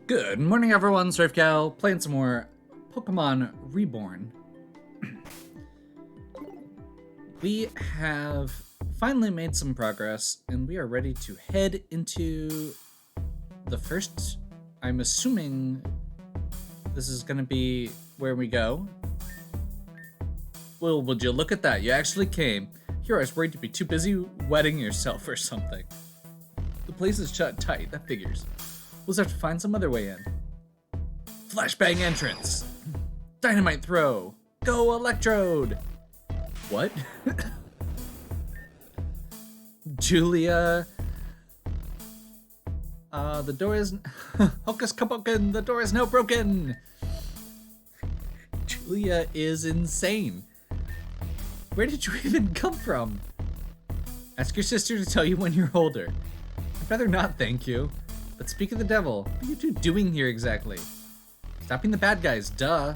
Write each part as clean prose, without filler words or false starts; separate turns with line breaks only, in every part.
Good morning, everyone. SurfCal playing some more Pokémon Reborn. We have finally made some progress, and we are ready to head into the first. I'm assuming this is going to be where we go. Well, would you look at that? You actually came. Here I was worried you'd be too busy wetting yourself or something. The place is shut tight. That figures. We'll just have to find some other way in. Flashbang entrance. Dynamite throw. Go Electrode. What? Julia. The door is... Hocus Kapoken, the door is now broken. Julia is insane. Where did you even come from? Ask your sister to tell you when you're older. I'd rather not, thank you. But speak of the devil, what are you two doing here exactly? Stopping the bad guys, duh.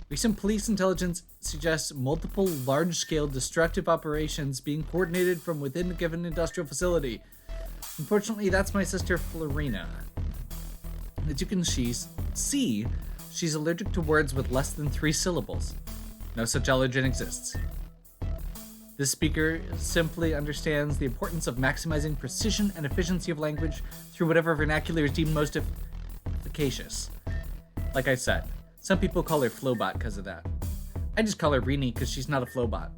Recent police intelligence suggests multiple large-scale destructive operations being coordinated from within a given industrial facility. Unfortunately, that's my sister Florina. As you can see, she's allergic to words with less than 3 syllables. No such allergen exists. This speaker simply understands the importance of maximizing precision and efficiency of language through whatever vernacular is deemed most efficacious. Like I said, some people call her Flowbot because of that. I just call her Rini because she's not a Flowbot.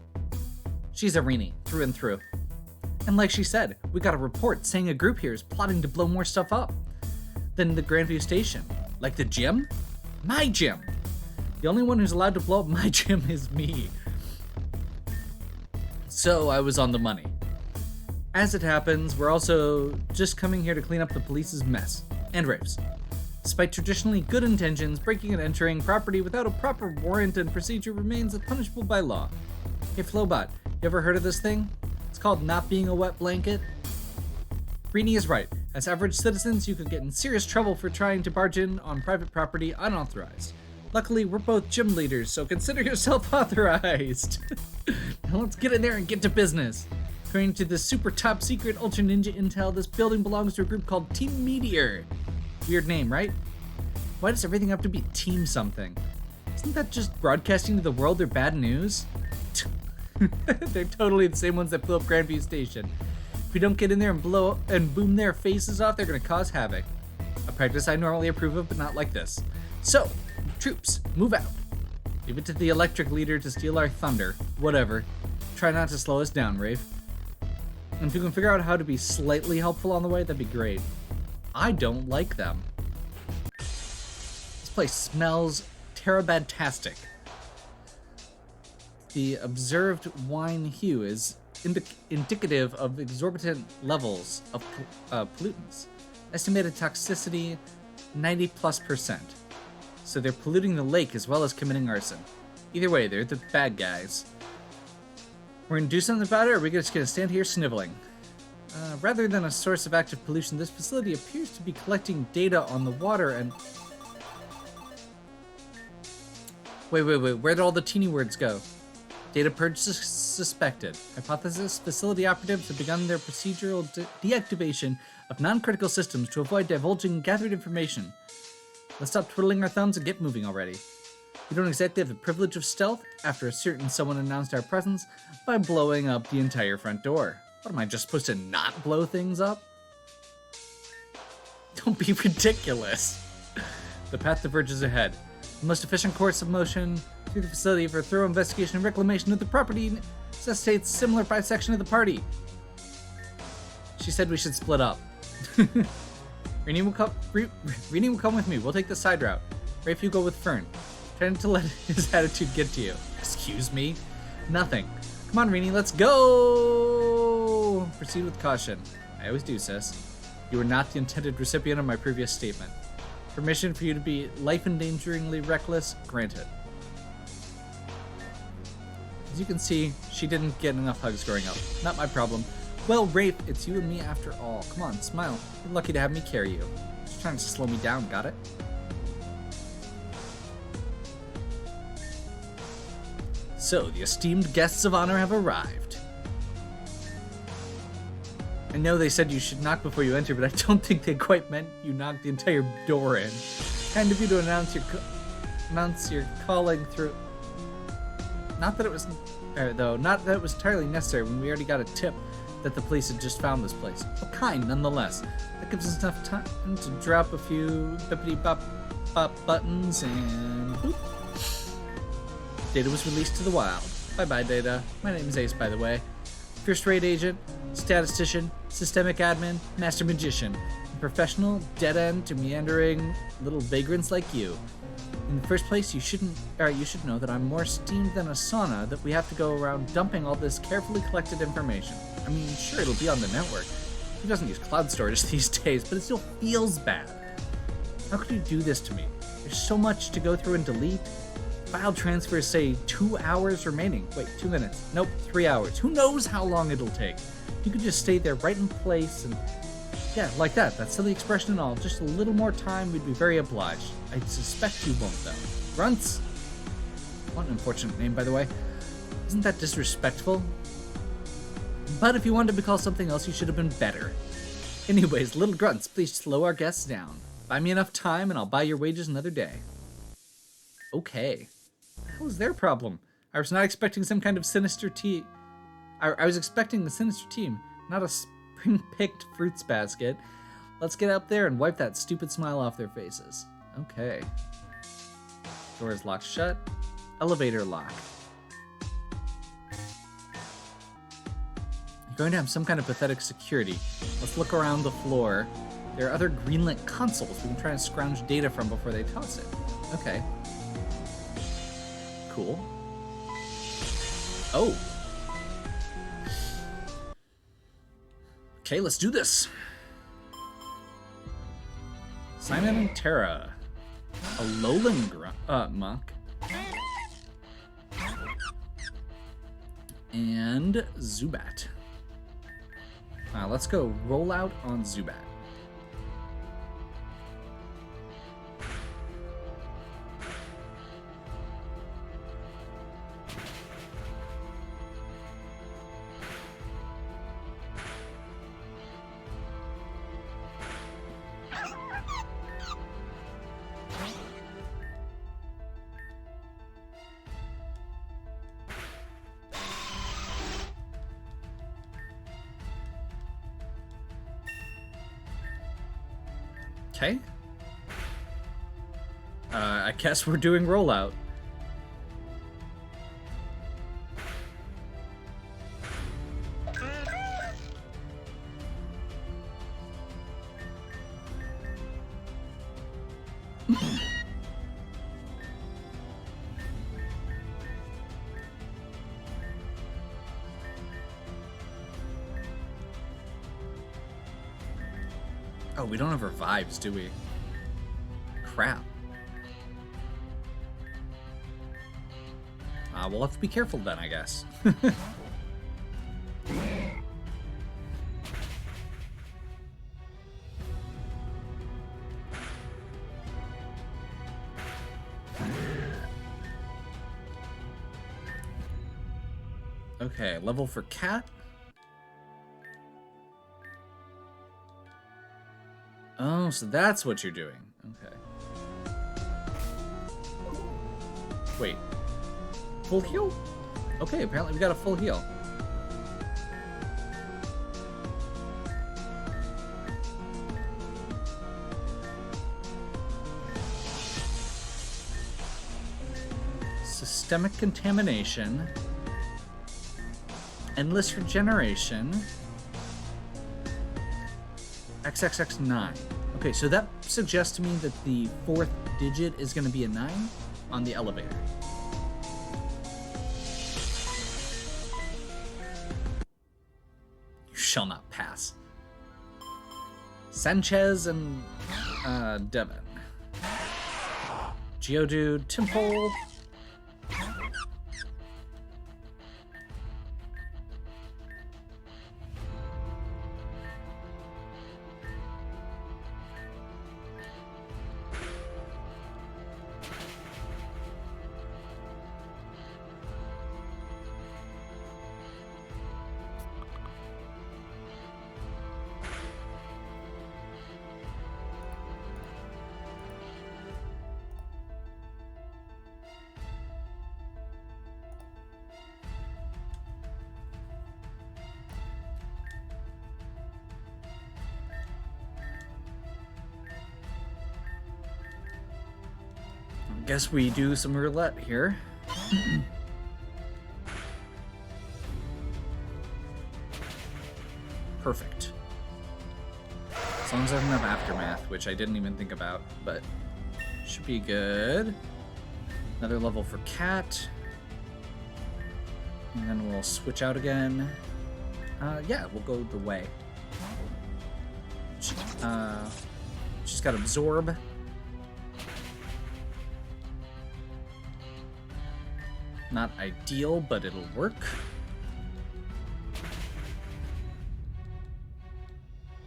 She's a Rini, through and through. And like she said, we got a report saying a group here is plotting to blow more stuff up than the Grandview Station. Like the gym? My gym! The only one who's allowed to blow up my gym is me. So I was on the money. As it happens, we're also just coming here to clean up the police's mess. And Rafe's. Despite traditionally good intentions, breaking and entering property without a proper warrant and procedure remains punishable by law. Hey Flowbot, you ever heard of this thing? It's called not being a wet blanket. Rini is right. As average citizens, you could get in serious trouble for trying to barge in on private property unauthorized. Luckily, we're both gym leaders, so consider yourself authorized. Now let's get in there and get to business. According to the super top secret ultra ninja intel, this building belongs to a group called Team Meteor. Weird name, right? Why does everything have to be Team something? Isn't that just broadcasting to the world their bad news? They're totally the same ones that blew up Grandview Station. If we don't get in there and blow and boom their faces off, they're gonna cause havoc. A practice I normally approve of, but not like this. So, troops, move out. Leave it to the electric leader to steal our thunder. Whatever. Try not to slow us down, Rafe. And if you can figure out how to be slightly helpful on the way, that'd be great. I don't like them. This place smells terabadtastic. The observed wine hue is indicative of exorbitant levels of pollutants. Estimated toxicity, 90+%. So they're polluting the lake as well as committing arson. Either way, they're the bad guys. We're gonna do something about it, or are we just gonna stand here sniveling? Rather than a source of active pollution, this facility appears to be collecting data on the water and... Wait, where'd all the teeny words go? Data purge suspected. Hypothesis, facility operatives have begun their procedural deactivation of non-critical systems to avoid divulging gathered information. Let's stop twiddling our thumbs and get moving already. We don't exactly have the privilege of stealth after a certain someone announced our presence by blowing up the entire front door. What, am I just supposed to not blow things up? Don't be ridiculous. The path diverges ahead. The most efficient course of motion through the facility for thorough investigation and reclamation of the property necessitates similar bisection of the party. She said we should split up. Rini will come with me. We'll take the side route. Rafe, you go with Fern. Try not to let his attitude get to you. Excuse me? Nothing. Come on, Rini, let's go! Proceed with caution. I always do, sis. You are not the intended recipient of my previous statement. Permission for you to be life-endangeringly reckless, granted. As you can see, she didn't get enough hugs growing up. Not my problem. Well, Rafe, it's you and me after all. Come on, smile. You're lucky to have me carry you. Just trying to slow me down, got it? So, the esteemed guests of honor have arrived. know they said you should knock before you enter, but I don't think they quite meant you knock the entire door in. Kind of you to announce your calling through. Not that it was entirely necessary when we already got a tip that the police had just found this place. But kind, nonetheless. That gives us enough time to drop a few bippity-bop buttons and boop. Data was released to the wild. Bye-bye, Data. My name is Ace, by the way. First-rate agent, statistician, systemic admin, master magician, and professional, dead-end to meandering little vagrants like you. In the first place, you should know that I'm more steamed than a sauna that we have to go around dumping all this carefully collected information. I mean, sure, it'll be on the network. Who doesn't use cloud storage these days, but it still feels bad. How could you do this to me? There's so much to go through and delete. File transfers say 2 hours remaining. Wait, 2 minutes. Nope, 3 hours. Who knows how long it'll take? You could just stay there right in place and... yeah, like that. That silly expression and all. Just a little more time, we'd be very obliged. I suspect you won't, though. Grunts? What an unfortunate name, by the way. Isn't that disrespectful? But if you wanted to be called something else, you should have been better. Anyways, little grunts, please slow our guests down. Buy me enough time and I'll buy your wages another day. Okay. What the hell is their problem? I was not expecting some kind of sinister tea. I was expecting the sinister team, not a spring-picked fruits basket. Let's get up there and wipe that stupid smile off their faces. Okay. Door is locked shut. Elevator lock. You're going to have some kind of pathetic security. Let's look around the floor. There are other greenlit consoles we can try and scrounge data from before they toss it. Okay. Cool. Oh. Okay, let's do this. Simon and Tara. A lowland monk. And Zubat. Let's go roll out on Zubat. Okay. I guess we're doing rollout. Oh, we don't have revives, do we? Crap. We'll have to be careful then, I guess. Okay, level for cat. Oh, so that's what you're doing. Okay. Wait. Full heal? Okay, apparently we got a full heal. Systemic contamination. Endless regeneration. XXX9. Okay, so that suggests to me that the fourth digit is going to be a 9 on the elevator. You shall not pass. Sanchez and Devon. Geodude, Temple. Guess we do some roulette here. Perfect. As long as I don't have aftermath, which I didn't even think about, but should be good. Another level for cat. And then we'll switch out again. Yeah, we'll go the way. She's got absorb. Not ideal, but it'll work.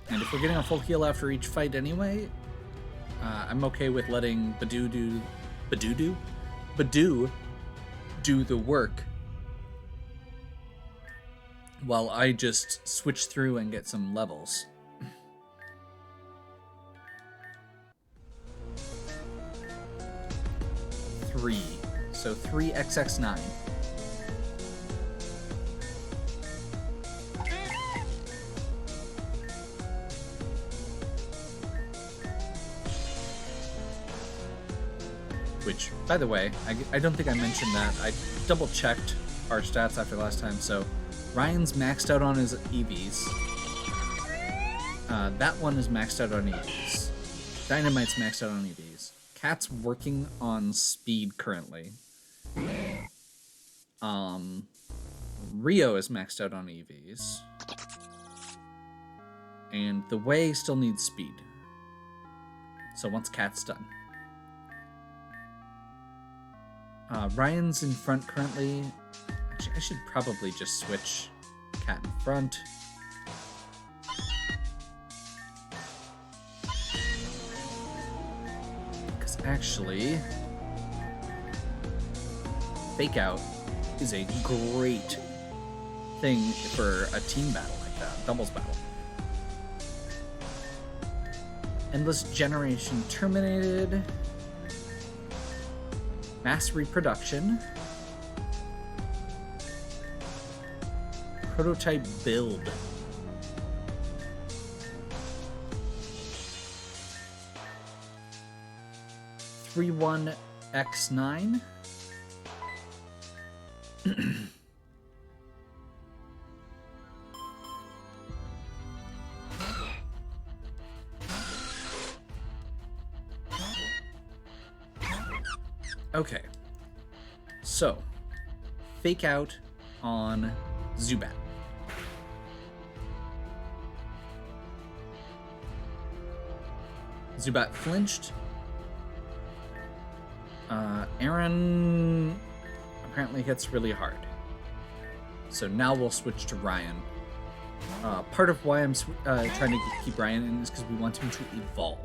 And if we're getting a full heal after each fight anyway, I'm okay with letting Badoo do the work while I just switch through and get some levels. Three. So 3xx9. Which, by the way, I don't think I mentioned that. I double-checked our stats after last time, so Ryan's maxed out on his EVs. That one is maxed out on EVs. Dynamite's maxed out on EVs. Cat's working on speed currently. Rio is maxed out on EVs. And the Way still needs speed. So once Cat's done. Ryan's in front currently. Actually, I should probably just switch Cat in front. Because actually, Fake Out is a great thing for a team battle like that, doubles battle. Endless Generation terminated. Mass reproduction. Prototype build. Three 1x9. Okay, so Fake Out on Zubat. Zubat flinched. Aaron apparently hits really hard. So now we'll switch to Ryan. Part of why I'm trying to keep Ryan in is because we want him to evolve.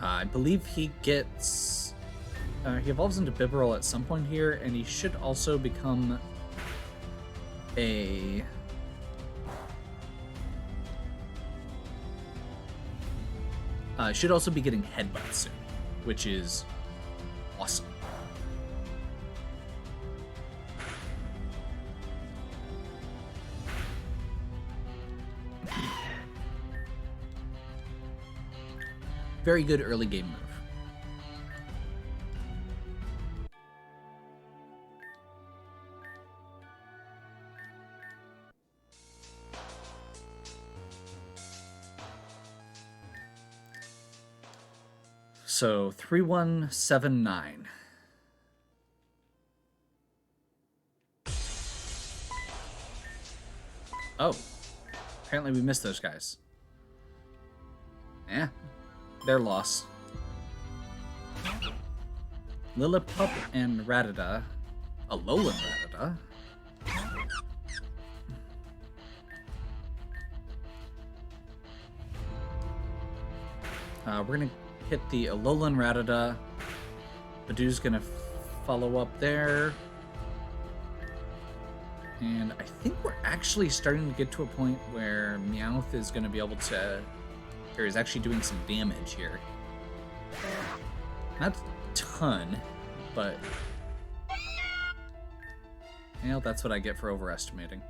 I believe he gets... he evolves into Bibarel at some point here, and he should also become a... should also be getting Headbutt soon, which is awesome. Very good early game move. So 3179. Oh, apparently we missed those guys. Yeah. Their loss. Lillipup and Rattata. Alolan Rattata. We're gonna hit the Alolan Rattata. Badoo's gonna follow up there. And I think we're actually starting to get to a point where Meowth is gonna be able to... or is actually doing some damage here. Not a ton, but... You know, that's what I get for overestimating.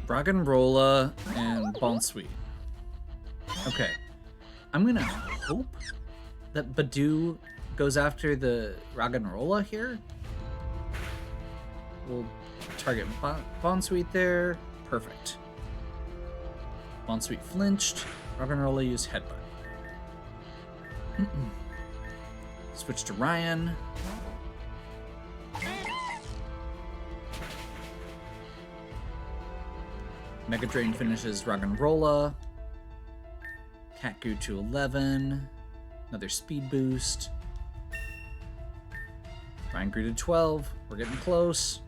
Roggenrola and Bonsweet. Okay. I'm gonna hope that Badoo goes after the Roggenrola here. We'll target Bonsweet there. Perfect. Bonsweet flinched. Roggenrola used Headbutt. Switch to Ryan. Mega Drain finishes Roggenrola. Cat grew to 11. Another speed boost. Ryan grew to 12. We're getting close.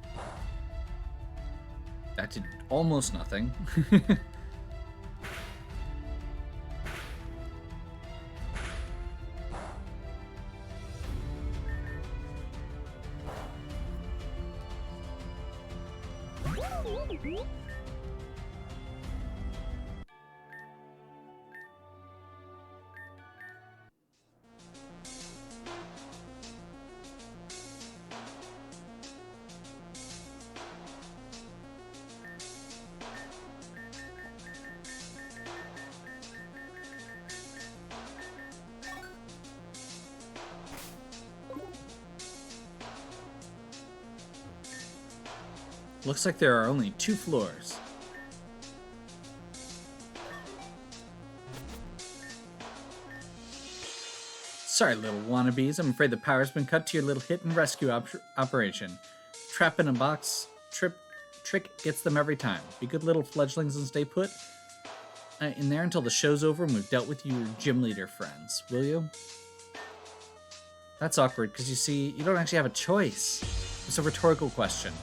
That did almost nothing. Looks like there are only 2 floors. Sorry, little wannabes. I'm afraid the power's been cut to your little hit and rescue operation. Trap in a box. Trick gets them every time. Be good little fledglings and stay put in there until the show's over and we've dealt with your gym leader friends, will you? That's awkward, because you see, you don't actually have a choice. It's a rhetorical question.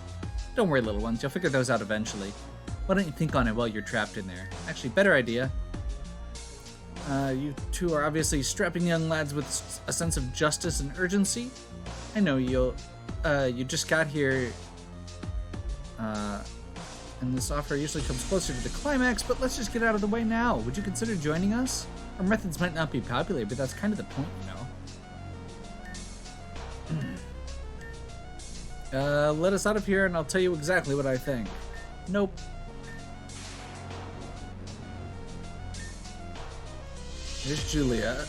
Don't worry, little ones. You'll figure those out eventually. Why don't you think on it while you're trapped in there? Actually, better idea. You two are obviously strapping young lads with a sense of justice and urgency. I know you just got here, and this offer usually comes closer to the climax, but let's just get out of the way now. Would you consider joining us? Our methods might not be popular, but that's kind of the point, you know. Let us out of here and I'll tell you exactly what I think. Nope. Here's Julia.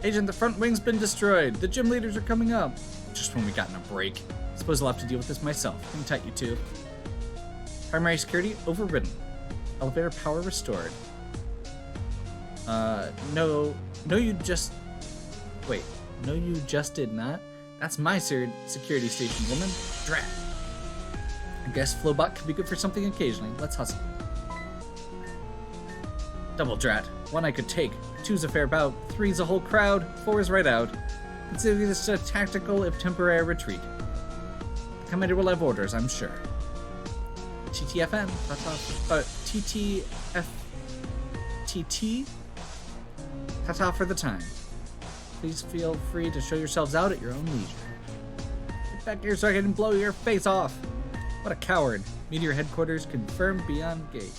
Agent, the front wing's been destroyed. The gym leaders are coming up. Just when we got in a break. Suppose I'll have to deal with this myself. Hang tight, you two. Primary security overridden. Elevator power restored. No, you just... Wait, no you just did not? That's my security station, woman. Drat. I guess Flowbot could be good for something occasionally. Let's hustle. Double drat. 1 I could take. 2's a fair bout. 3's a whole crowd. 4 is right out. Consider this a tactical, if temporary, retreat. The commander will have orders, I'm sure. TTFN. TTFTT. Ta-ta for the time. Please feel free to show yourselves out at your own leisure. Get back here so I can blow your face off. What a coward. Meteor headquarters confirmed beyond gate.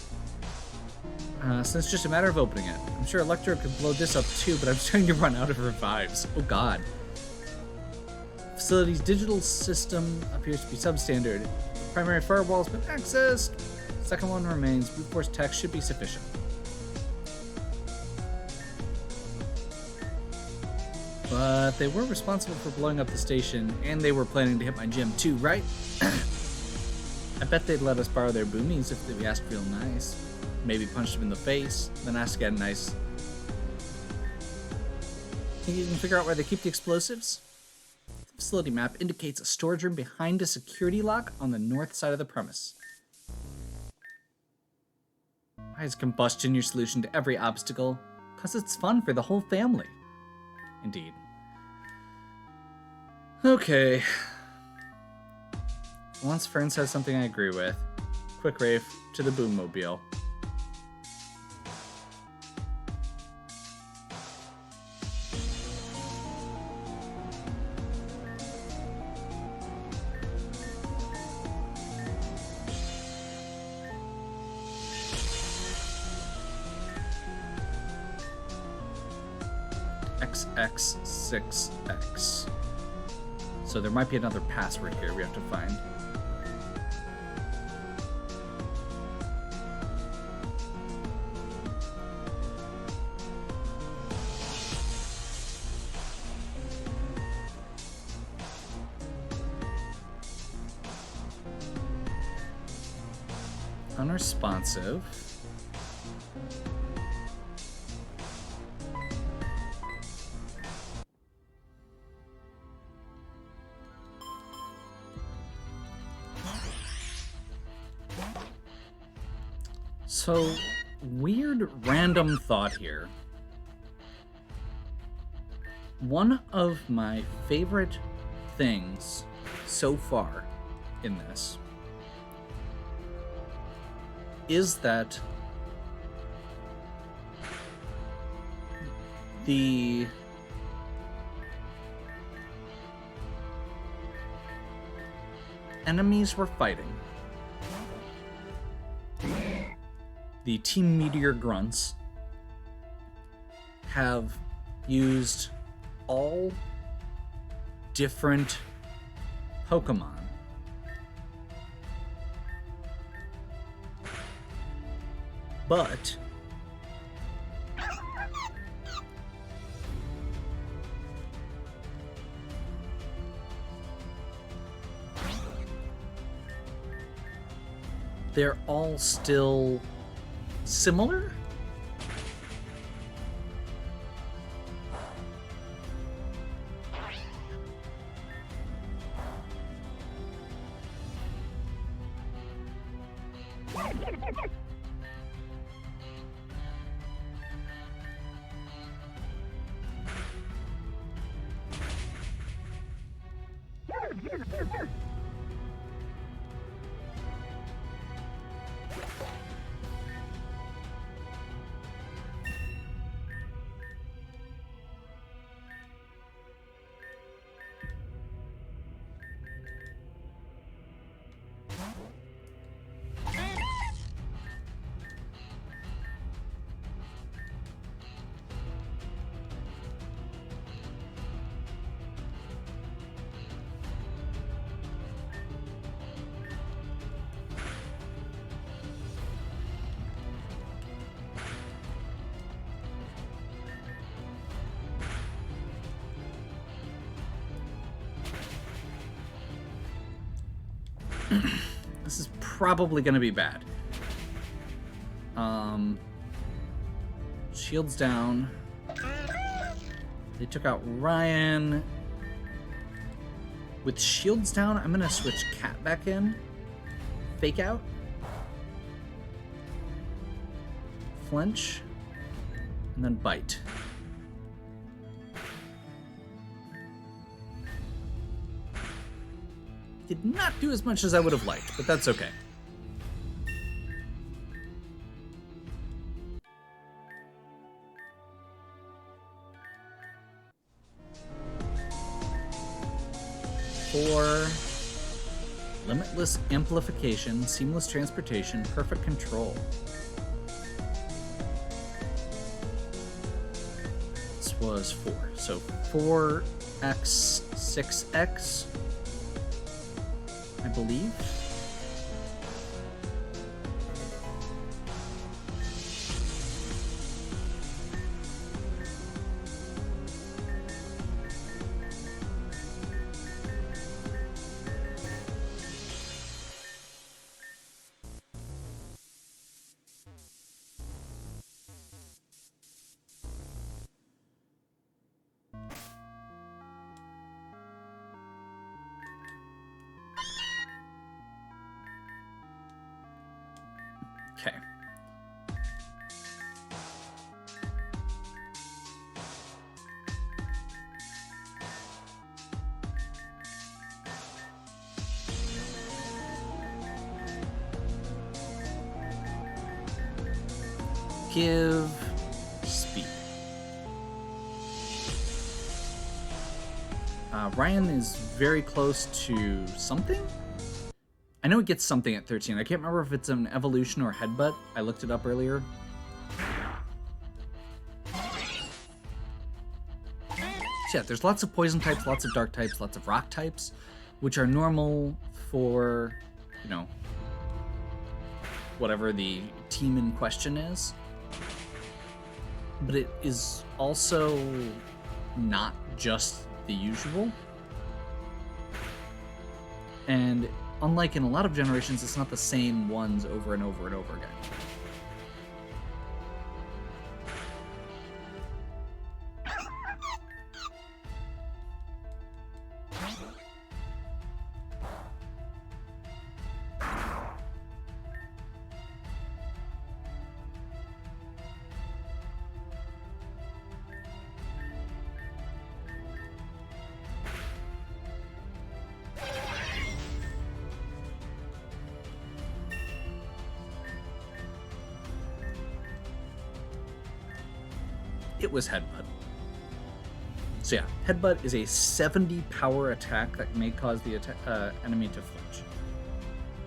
So it's just a matter of opening it. I'm sure Electro could blow this up too, but I'm starting to run out of revives. Oh god. Facility's digital system appears to be substandard. The primary firewall's been accessed. Second one remains. Brute force tech should be sufficient. But they were responsible for blowing up the station, and they were planning to hit my gym too, right? I bet they'd let us borrow their boomies if we asked real nice. Maybe punch them in the face, then ask again nice. Think you can figure out where they keep the explosives? Facility map indicates a storage room behind a security lock on the north side of the premise. Why is combustion your solution to every obstacle? Because it's fun for the whole family. Indeed. Okay. Once Fern says something I agree with, quick Rafe to the Boommobile. XX6X. So there might be another password here we have to find. Unresponsive. So, weird random thought here. One of my favorite things so far in this is that the enemies we're fighting, the Team Meteor Grunts, have used all different Pokemon but they're all still similar? This is probably going to be bad. Shields down. They took out Ryan. With shields down, I'm going to switch Cat back in. Fake out. Flinch. And then bite. Did not do as much as I would have liked, but that's okay. For limitless amplification, seamless transportation, perfect control. This was 4. So 4x, 6x. I believe. Okay. Give speed. Ryan is very close to something? I know it gets something at 13. I can't remember if it's an evolution or headbutt. I looked it up earlier. So yeah, there's lots of poison types, lots of dark types, lots of rock types, which are normal for, you know, whatever the team in question is. But it is also not just the usual. And unlike in a lot of generations, it's not the same ones over and over and over again. It was headbutt. So yeah, headbutt is a 70 power attack that may cause the enemy to flinch.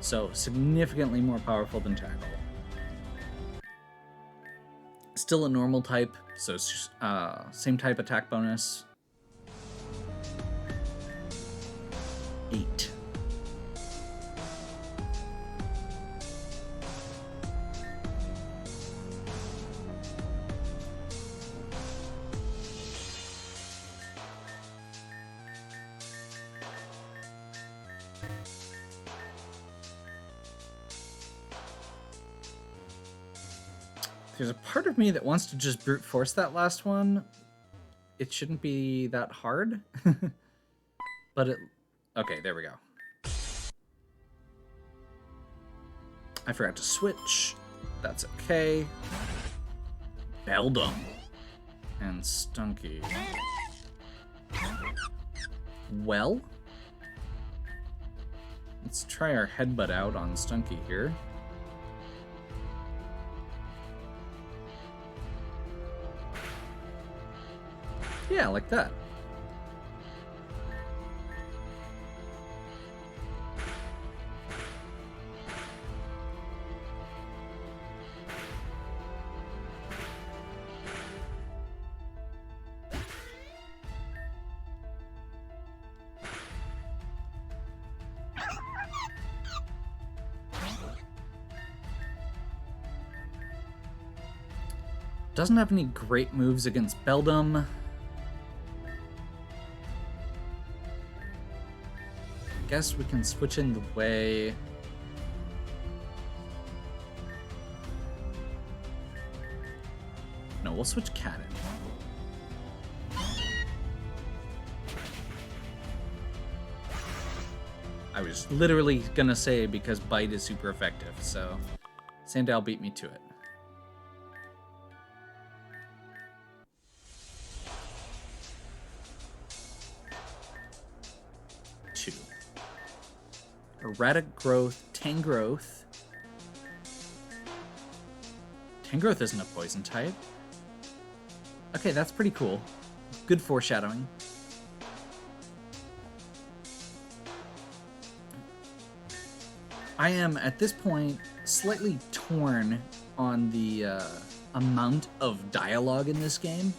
So significantly more powerful than tackle. Still a normal type, so same type attack bonus. 8. There's a part of me that wants to just brute force that last one. It shouldn't be that hard. But it... Okay, there we go. I forgot to switch. That's okay. Beldum. And Stunky. Well... Let's try our headbutt out on Stunky here. Yeah, like that. Doesn't have any great moves against Beldum. Guess we can switch in the way. No, we'll switch Cat in. I was literally gonna say because Bite is super effective, so Sandal beat me to it. Erratic Growth, Tangrowth. Tangrowth isn't a poison type. Okay, that's pretty cool. Good foreshadowing. I am, at this point, slightly torn on the amount of dialogue in this game.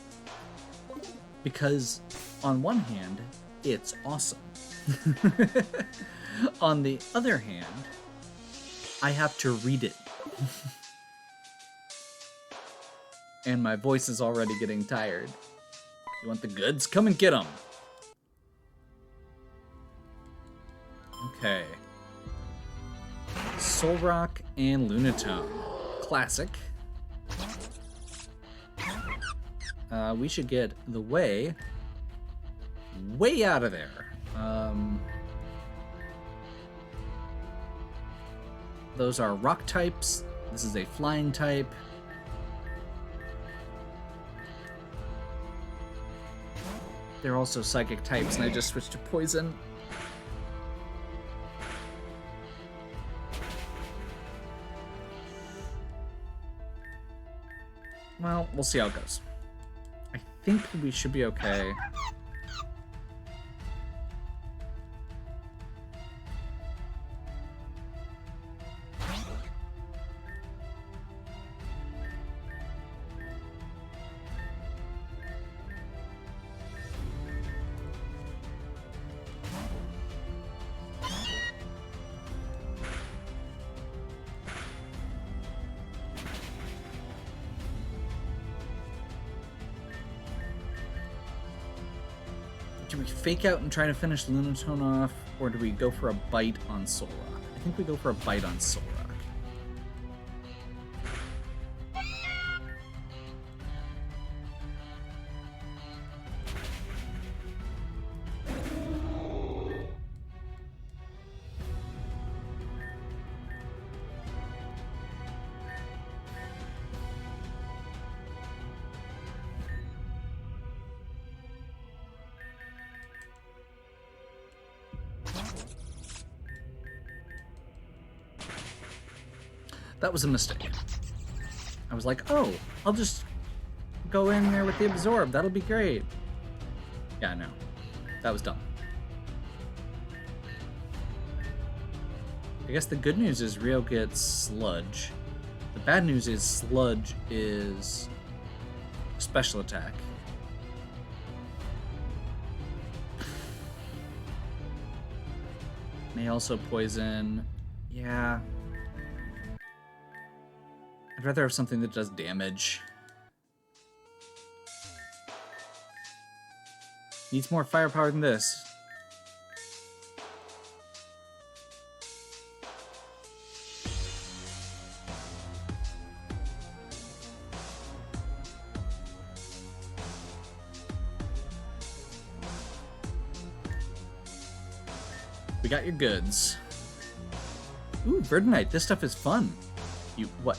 Because, on one hand, it's awesome. On the other hand, I have to read it. And my voice is already getting tired. You want the goods? Come and get them. Okay. Solrock and Lunatone. Classic. We should get the way out of there. Those are rock types. This is a flying type. They're also psychic types, and I just switched to poison. Well, we'll see how it goes. I think we should be okay. Do we fake out and try to finish Lunatone off, or do we go for a bite on Solrock? I think we go for a bite on Solrock. That was a mistake. I was like, oh, I'll just go in there with the absorb. That'll be great. Yeah, no. That was dumb. I guess the good news is Rio gets Sludge. The bad news is Sludge is special attack. May also poison. Yeah. I'd rather have something that does damage. Needs more firepower than this. We got your goods. Ooh, Verdonite, this stuff is fun.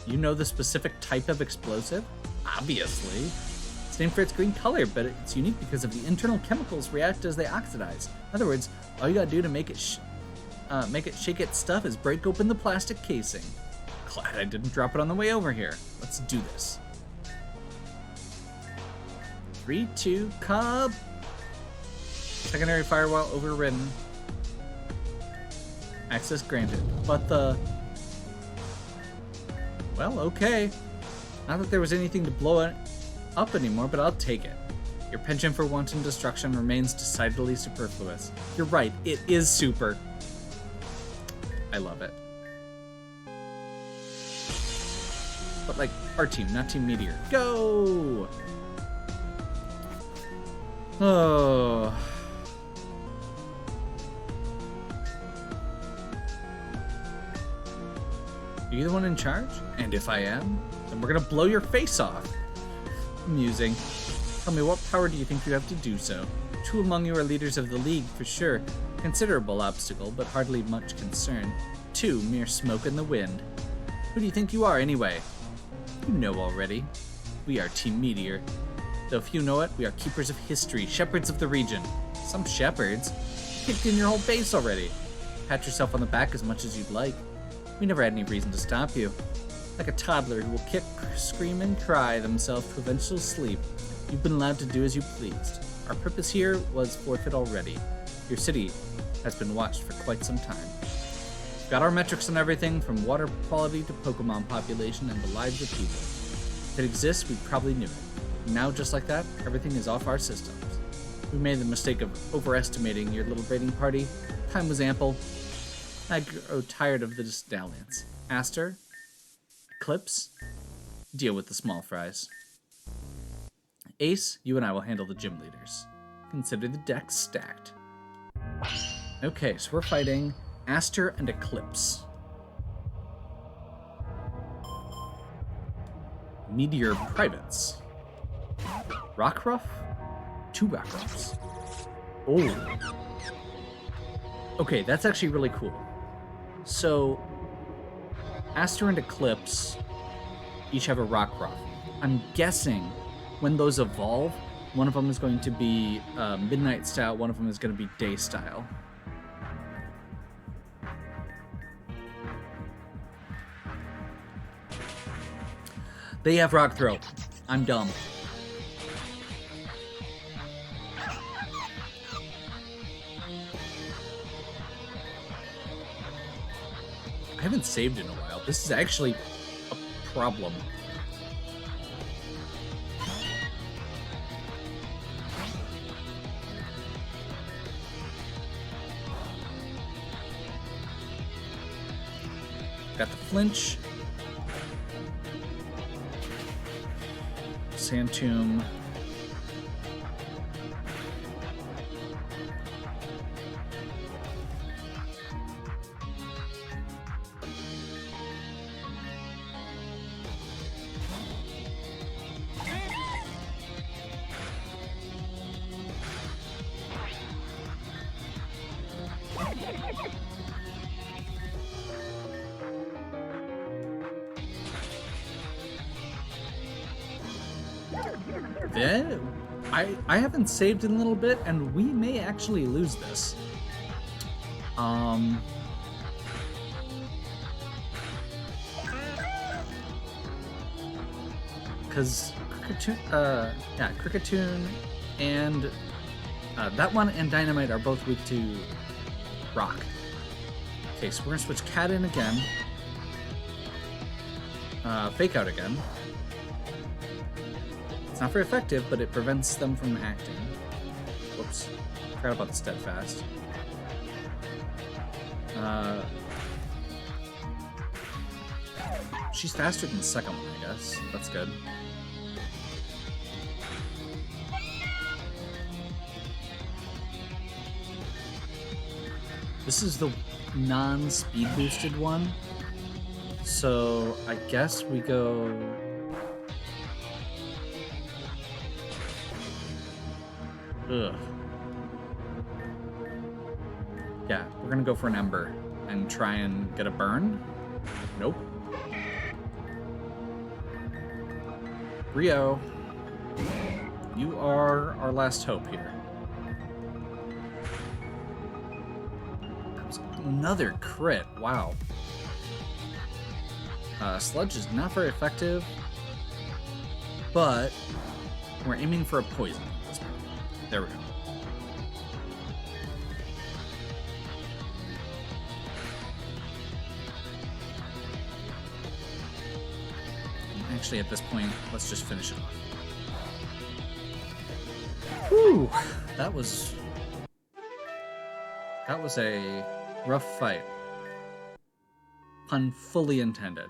You know the specific type of explosive? Obviously. It's named for its green color, but it's unique because of the internal chemicals react as they oxidize. In other words, all you gotta do to make it shake its stuff is break open the plastic casing. Glad I didn't drop it on the way over here. Let's do this. 3, 2, Cobb. Secondary firewall overridden. Access granted. But well, okay. Not that there was anything to blow it up anymore, but I'll take it. Your penchant for wanton destruction remains decidedly superfluous. You're right, it is super. I love it. But like, our team, not Team Meteor. Go! Oh... Are you the one in charge? And if I am, then we're gonna blow your face off. Amusing. Tell me, what power do you think you have to do so? 2 among you are leaders of the League, for sure. Considerable obstacle, but hardly much concern. 2, mere smoke in the wind. Who do you think you are, anyway? You know already. We are Team Meteor. Though if you know it, we are keepers of history, shepherds of the region. Some shepherds? Kicked in your whole base already. Pat yourself on the back as much as you'd like. We never had any reason to stop you. Like a toddler who will kick, scream, and cry themselves to eventual sleep, you've been allowed to do as you pleased. Our purpose here was forfeit already. Your city has been watched for quite some time. We've got our metrics on everything, from water quality to Pokemon population and the lives of people. If it exists, we probably knew it. Now, just like that, everything is off our systems. We made the mistake of overestimating your little raiding party. Time was ample. I grow tired of the dalliance. Aster, Eclipse, deal with the small fries. Ace, you and I will handle the gym leaders. Consider the deck stacked. Okay, so we're fighting Aster and Eclipse. Meteor Privates. Rockruff? 2 Rockruffs. Oh. Okay, that's actually really cool. So, Aster and Eclipse each have a rock ruff. I'm guessing when those evolve, one of them is going to be midnight style, one of them is going to be day style. They have rock throw. I'm dumb. I haven't saved in a while. This is actually a problem. Got the flinch. Sand tomb. I haven't saved in a little bit, and we may actually lose this. Because Cricketune and that one and Dynamite are both weak to rock. Okay, so we're gonna switch Cat in again. Fake out again. It's not very effective, but it prevents them from acting. Whoops. Forgot about the steadfast. She's faster than the second one, I guess. That's good. This is the non-speed boosted one. So I guess we go... Ugh. Yeah, we're gonna go for an Ember and try and get a burn. Nope. Rio, you are our last hope here. That was another crit. Wow. Sludge is not very effective, but we're aiming for a poison at this point. There we go. Actually, at this point, let's just finish it off. Whew! That was a rough fight. Pun fully intended.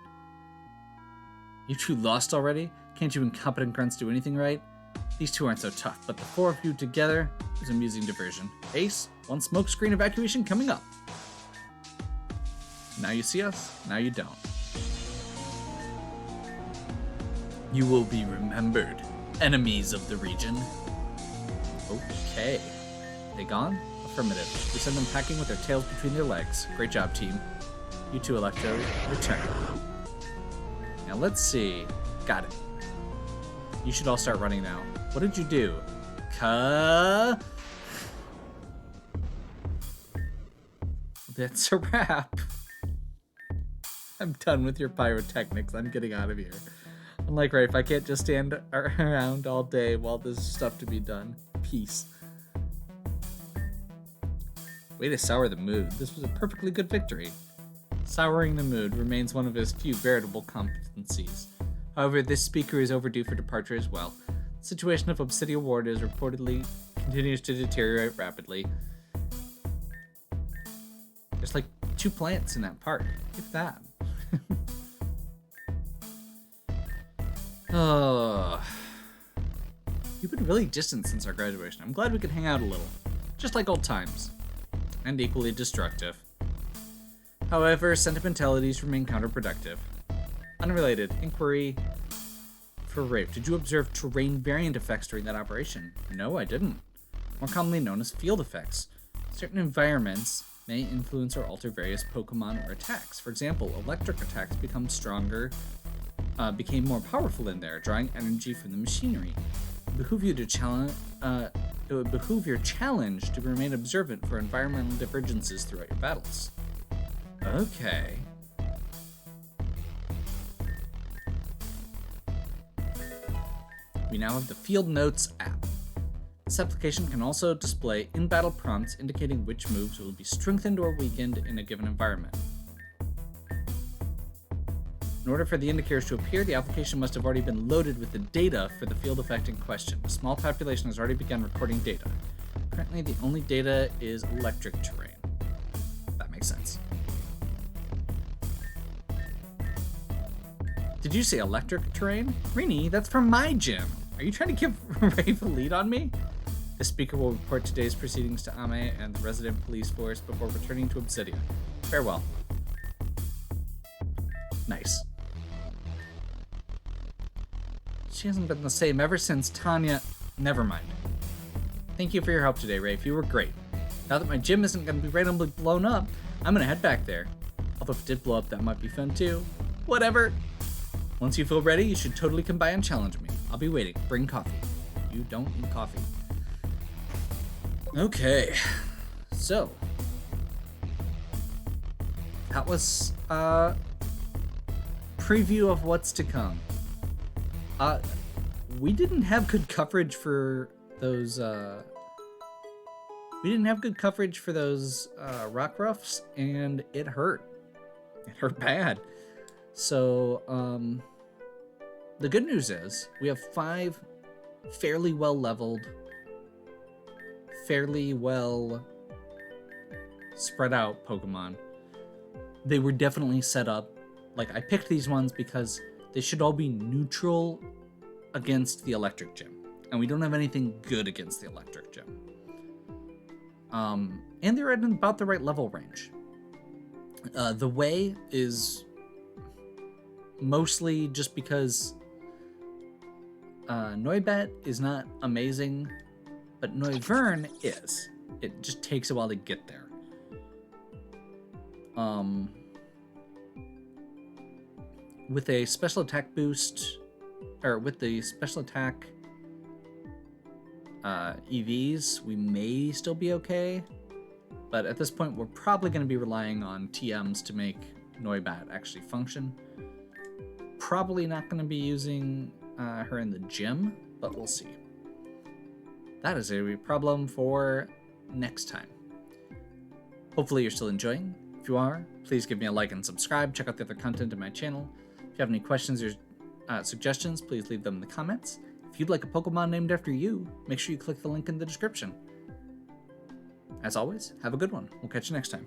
You two lost already? Can't you incompetent grunts do anything right? These two aren't so tough, but the four of you together is amusing diversion. Ace, one smokescreen evacuation coming up. Now you see us, now you don't. You will be remembered, enemies of the region. Okay. They gone? Affirmative. We send them packing with their tails between their legs. Great job, team. You two, Electro, return. Now let's see. Got it. You should all start running now. What did you do? That's a wrap. I'm done with your pyrotechnics. I'm getting out of here. Unlike Rafe, I can't just stand around all day while there's stuff to be done. Peace. Way to sour the mood. This was a perfectly good victory. Souring the mood remains one of his few veritable competencies. However, this speaker is overdue for departure as well. The situation of Obsidian Ward is reportedly continues to deteriorate rapidly. There's like 2 plants in that park. If that. Oh, you've been really distant since our graduation. I'm glad we could hang out a little, just like old times, and equally destructive. However, sentimentalities remain counterproductive. Unrelated inquiry for Rafe. Did you observe terrain variant effects during that operation? No, I didn't. More commonly known as field effects. Certain environments may influence or alter various Pokemon or attacks. For example, electric attacks became more powerful in there, drawing energy from the machinery. It would behoove your challenge to remain observant for environmental divergences throughout your battles. Okay. We now have the Field Notes app. This application can also display in-battle prompts indicating which moves will be strengthened or weakened in a given environment. In order for the indicators to appear, the application must have already been loaded with the data for the field effect in question. A small population has already begun recording data. Currently, the only data is electric terrain. That makes sense. Did you say electric terrain? Rini, that's from my gym. Are you trying to give Rave a lead on me? The speaker will report today's proceedings to Ame and the resident police force before returning to Obsidia. Farewell. Nice. She hasn't been the same ever since Tanya... Never mind. Thank you for your help today, Rafe. You were great. Now that my gym isn't going to be randomly blown up, I'm going to head back there. Although if it did blow up, that might be fun too. Whatever. Once you feel ready, you should totally come by and challenge me. I'll be waiting. Bring coffee. You don't need coffee. Okay. So. That was a preview of what's to come. We didn't have good coverage for those, rock roughs, and it hurt. It hurt bad. So, the good news is we have 5 fairly well leveled, fairly well spread out Pokemon. They were definitely set up. Like, I picked these ones because they should all be neutral against the electric gym. And we don't have anything good against the electric gym. And they're at about the right level range. The way is mostly just because Noibat is not amazing, but Noivern is. It just takes a while to get there. With a special attack boost, or with the special attack EVs, we may still be okay. But at this point, we're probably going to be relying on TMs to make Noibat actually function. Probably not going to be using her in the gym, but we'll see. That is a problem for next time. Hopefully you're still enjoying. If you are, please give me a like and subscribe. Check out the other content in my channel. If you have any questions or suggestions, please leave them in the comments. If you'd like a Pokemon named after you, make sure you click the link in the description. As always, have a good one. We'll catch you next time.